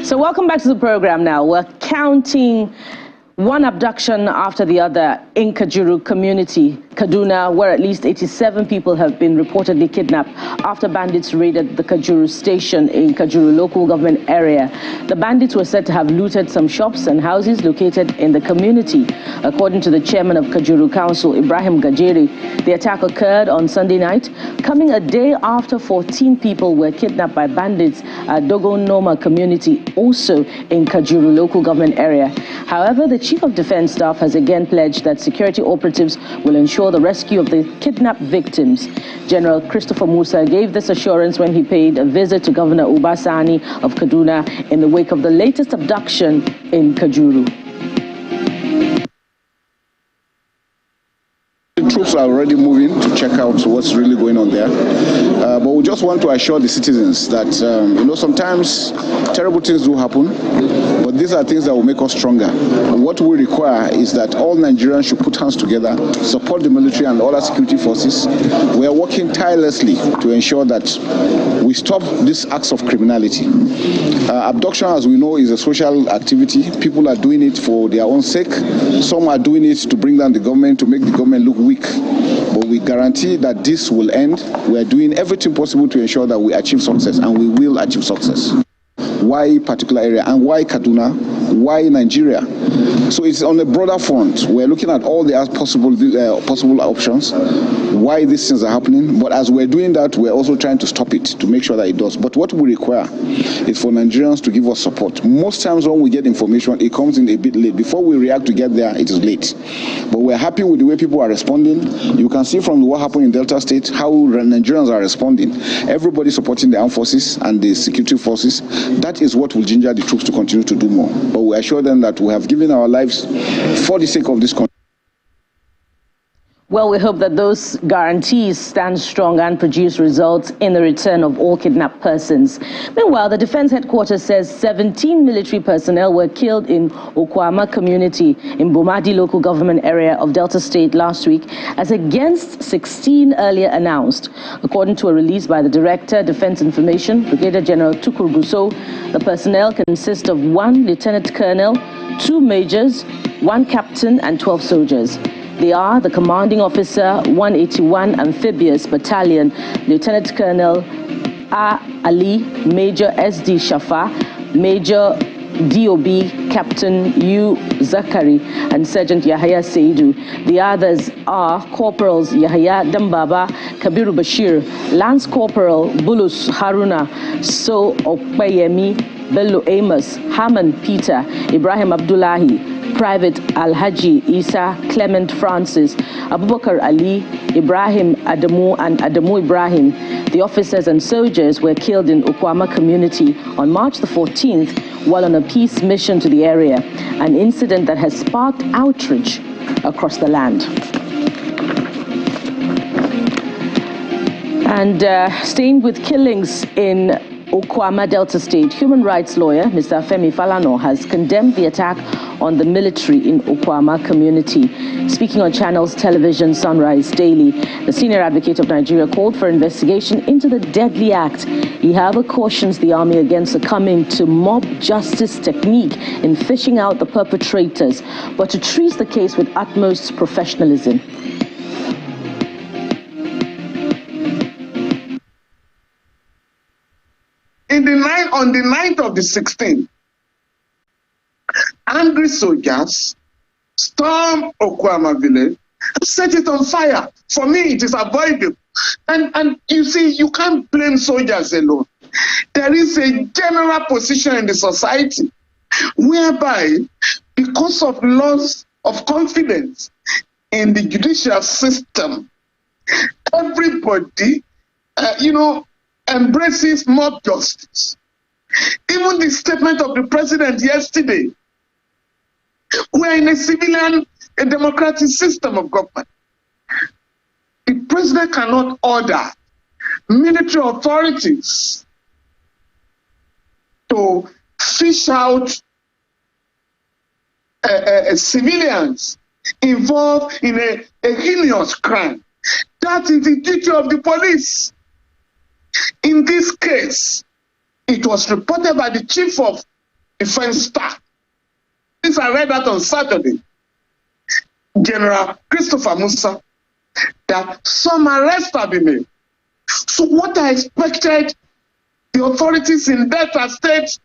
So welcome back to the program now. We're counting one abduction after the other in Kajuru community, Kaduna, where at least 87 people have been reportedly kidnapped after bandits raided the Kajuru station in Kajuru local government area. The bandits were said to have looted some shops and houses located in the community. According to the chairman of Kajuru Council, Ibrahim Gajeri, the attack occurred on Sunday night, coming a day after 14 people were kidnapped by bandits at Dogon Noma community, also in Kajuru local government area. However, the Chief of Defense Staff has again pledged that security operatives will ensure the rescue of the kidnapped victims. General Christopher Musa gave this assurance when he paid a visit to Governor Ubasani of Kaduna in the wake of the latest abduction in Kajuru. The troops are already moving to check out what's really going on there. But we just want to assure the citizens that, sometimes terrible things do happen, but these are things that will make us stronger. And what we require is that all Nigerians should put hands together, support the military and other security forces. We are working tirelessly to ensure that we stop these acts of criminality. Abduction, as we know, is a social activity. People are doing it for their own sake. Some are doing it to bring down the government, to make the government look weak. But we guarantee that this will end. We are doing everything possible to ensure that we achieve success, and we will achieve success. Why particular area, and why Kaduna? Why Nigeria? So it's on a broader front. We're looking at all the possible options, why these things are happening. But as we're doing that, we're also trying to stop it, to make sure that it does. But what we require is for Nigerians to give us support. Most times when we get information, it comes in a bit late. Before we react to get there, it is late. But we're happy with the way people are responding. You can see from what happened in Delta State, how Nigerians are responding. Everybody supporting the armed forces and the security forces. That is what will ginger the troops to continue to do more. But we assure them that we have given our lives for the sake of this country. Well, we hope that those guarantees stand strong and produce results in the return of all kidnapped persons. Meanwhile, the Defense Headquarters says 17 military personnel were killed in Okwama community in Bomadi local government area of Delta State last week, as against 16 earlier announced. According to a release by the Director, Defense Information, Brigadier General Tukur Gusso, the personnel consist of 1 lieutenant colonel, 2 majors, 1 captain, and 12 soldiers. They are the commanding officer, 181 Amphibious Battalion, Lieutenant Colonel A. Ali, Major S.D. Shafa, Major DOB Captain U. Zakari, and Sergeant Yahya Seidu. The others are Corporals Yahya Dambaba, Kabiru Bashir, Lance Corporal Bulus Haruna, So Okpayemi, Bello Amos, Haman Peter, Ibrahim Abdullahi, Private Alhaji Isa Clement Francis, Abubakar Ali, Ibrahim Adamu, and Adamu Ibrahim. The officers and soldiers were killed in Okwama community on March the 14th while on a peace mission to the area, an incident that has sparked outrage across the land. And staying with killings in Okwama Delta State, human rights lawyer Mr. Femi Falano has condemned the attack on the military in Okwama community. Speaking on Channels Television Sunrise Daily, the senior advocate of Nigeria called for investigation into the deadly act. He, however, cautions the army against succumbing to mob justice technique in fishing out the perpetrators, but to treat the case with utmost professionalism. On the night of the 16th, angry soldiers stormed Okwama village and set it on fire. For me, it is avoidable. And you see, you can't blame soldiers alone. There is a general position in the society whereby, because of loss of confidence in the judicial system, everybody, embraces mob justice. Even the statement of the president yesterday, we are in a civilian, a democratic system of government. The president cannot order military authorities to fish out civilians involved in a heinous crime. That is the duty of the police. In this case, it was reported by the chief of defense staff. This I read that on Saturday. General Christopher Musa, that some arrests have been made. So what I expected the authorities in Delta State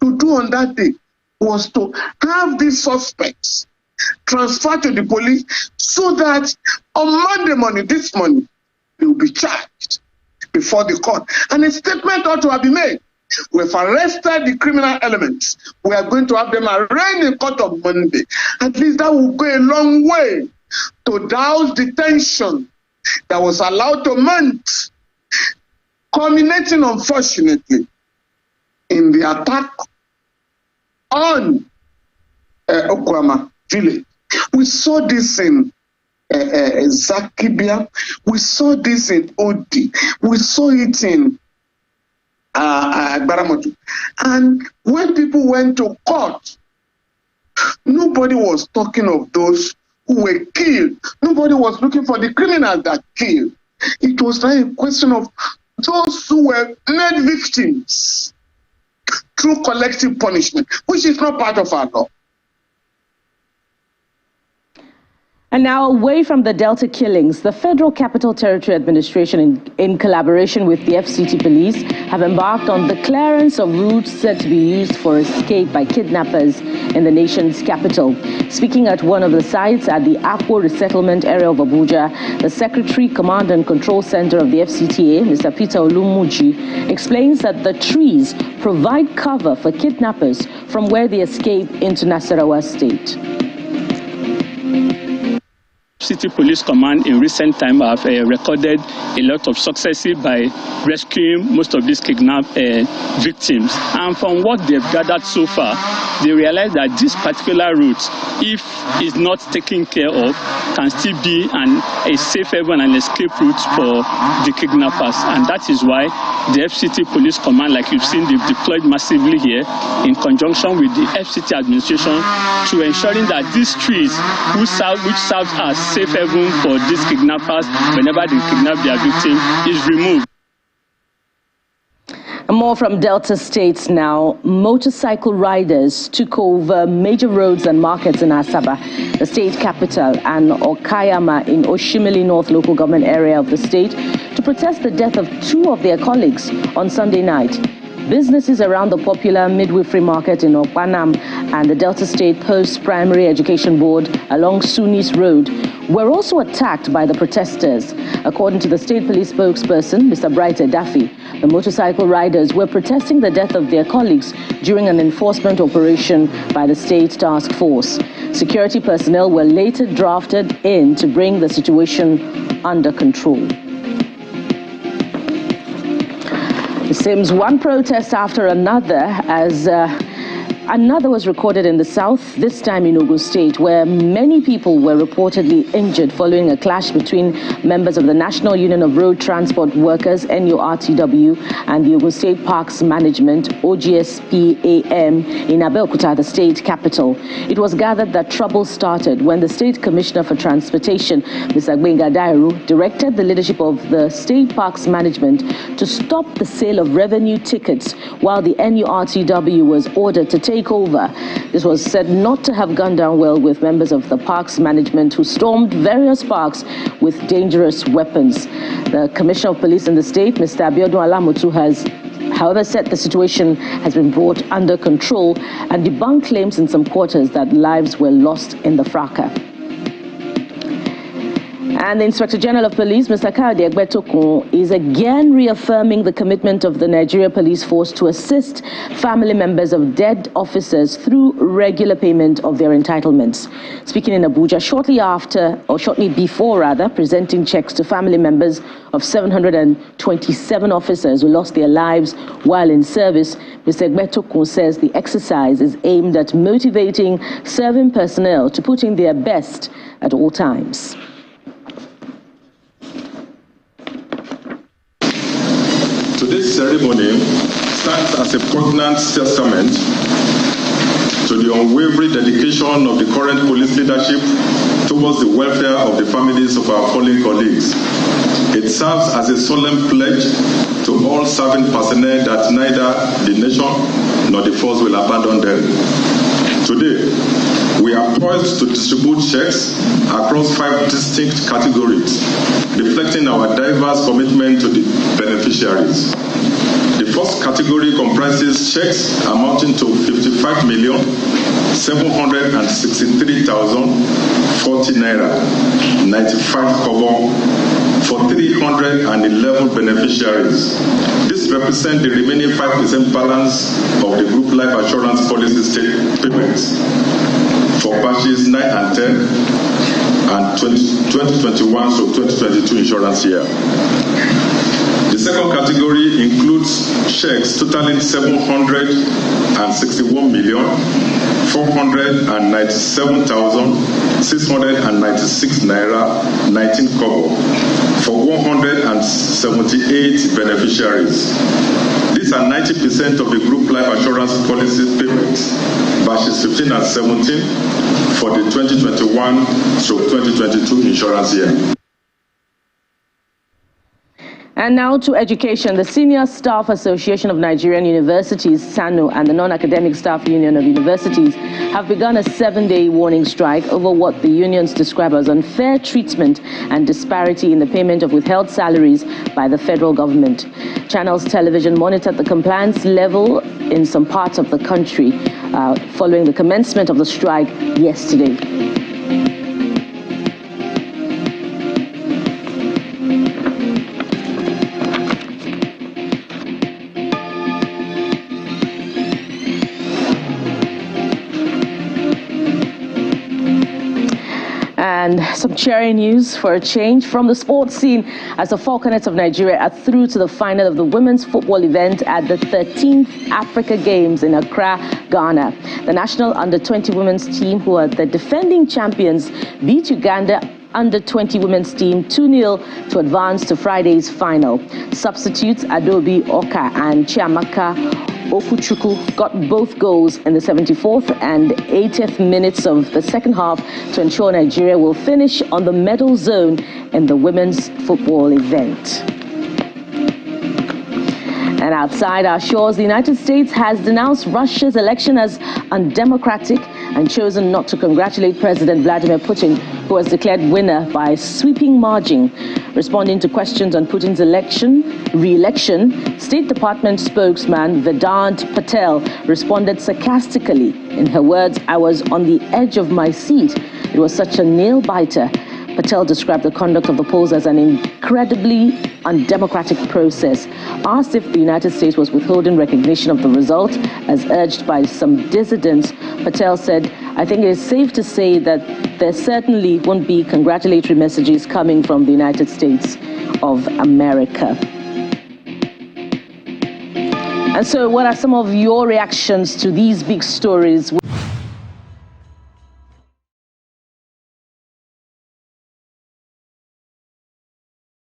to do on that day was to have these suspects transferred to the police so that on Monday morning, this morning, they will be charged before the court. And a statement ought to have been made. We have arrested the criminal elements. We are going to have them arraigned in court on Monday. At least that will go a long way to douse the tension that was allowed to mount, culminating, unfortunately, in the attack on Okwama village. We saw this in Zakibia. We saw this in Odi. We saw it in Baramotu. And when people went to court, nobody was talking of those who were killed. Nobody was looking for the criminals that killed. It was like a question of those who were made victims through collective punishment, which is not part of our law. And now, away from the Delta killings, the Federal Capital Territory Administration, in collaboration with the FCT police, have embarked on the clearance of routes said to be used for escape by kidnappers in the nation's capital. Speaking at one of the sites at the Akwo Resettlement area of Abuja, the Secretary, Command and Control Center of the FCTA, Mr. Peter Olumuji, explains that the trees provide cover for kidnappers from where they escape into Nasarawa State. City Police Command in recent time have recorded a lot of successes by rescuing most of these kidnapped victims. And from what they've gathered so far, they realize that this particular route, if it's not taken care of, can still be a safe haven and escape route for the kidnappers. And that is why the FCT Police Command, like you've seen, they've deployed massively here in conjunction with the FCT administration to ensuring that these trees, which serve as safe haven for these kidnappers whenever they kidnap their victim, is removed. More from Delta States now. Motorcycle riders took over major roads and markets in Asaba, the state capital, and Okayama in Oshimili North local government area of the state to protest the death of two of their colleagues on Sunday night. Businesses around the popular midwifery market in Okpanam and the Delta State Post-Primary Education Board along Sunis Road were also attacked by the protesters. According to the state police spokesperson, Mr. Bright Edafi, the motorcycle riders were protesting the death of their colleagues during an enforcement operation by the state task force. Security personnel were later drafted in to bring the situation under control. It seems one protest after another as another was recorded in the south, this time in Ogun State, where many people were reportedly injured following a clash between members of the National Union of Road Transport Workers, NURTW, and the Ogun State Parks Management, OGSPAM, in Abeokuta, the state capital. It was gathered that trouble started when the State Commissioner for Transportation, Mr. Gbenga Dairu, directed the leadership of the State Parks Management to stop the sale of revenue tickets while the NURTW was ordered to take over. This was said not to have gone down well with members of the parks management who stormed various parks with dangerous weapons. The Commissioner of Police in the state, Mr. Abiodun Alamutu, has however said the situation has been brought under control and debunked claims in some quarters that lives were lost in the fracas. And the Inspector General of Police, Mr. Kayode Egbetokun, is again reaffirming the commitment of the Nigeria Police Force to assist family members of dead officers through regular payment of their entitlements. Speaking in Abuja shortly before presenting checks to family members of 727 officers who lost their lives while in service, Mr. Egbetokun says the exercise is aimed at motivating serving personnel to put in their best at all times. Today's ceremony stands as a poignant testament to the unwavering dedication of the current police leadership towards the welfare of the families of our fallen colleagues. It serves as a solemn pledge to all serving personnel that neither the nation nor the force will abandon them. Today, we are poised to distribute checks across 5 distinct categories, reflecting our diverse commitment to the beneficiaries. The first category comprises checks amounting to 55,763,040 naira, 95 kobo for 311 beneficiaries. This represents the remaining 5% balance of the group life assurance policy payments for batches 9 and 10 and 2021 to 2022 insurance year. The second category includes checks totaling 700,497,696 naira 19 kobo for 178 beneficiaries. These are 90% of the group life assurance policy payments, batches 15 and 17 for the 2021 to 2022 insurance year. And now to education. The Senior Staff Association of Nigerian Universities, SANU, and the Non-Academic Staff Union of Universities have begun a 7-day warning strike over what the unions describe as unfair treatment and disparity in the payment of withheld salaries by the federal government. Channels Television monitored the compliance level in some parts of the country following the commencement of the strike yesterday. And some cheering news for a change from the sports scene as the Falconets of Nigeria are through to the final of the women's football event at the 13th Africa Games in Accra, Ghana. The national under-20 women's team, who are the defending champions, beat Uganda under-20 women's team 2-0 to advance to Friday's final. Substitutes Adobe Oka and Chiamaka Okuchukwu got both goals in the 74th and 80th minutes of the second half to ensure Nigeria will finish on the medal zone in the women's football event. And outside our shores, the United States has denounced Russia's election as undemocratic and chosen not to congratulate President Vladimir Putin, who was declared winner by a sweeping margin. Responding to questions on Putin's re-election, State Department spokesman Vedant Patel responded sarcastically. In her words, "I was on the edge of my seat. It was such a nail-biter." Patel described the conduct of the polls as an incredibly undemocratic process. Asked if the United States was withholding recognition of the result, as urged by some dissidents, Patel said, "I think it is safe to say that there certainly won't be congratulatory messages coming from the United States of America." And so what are some of your reactions to these big stories?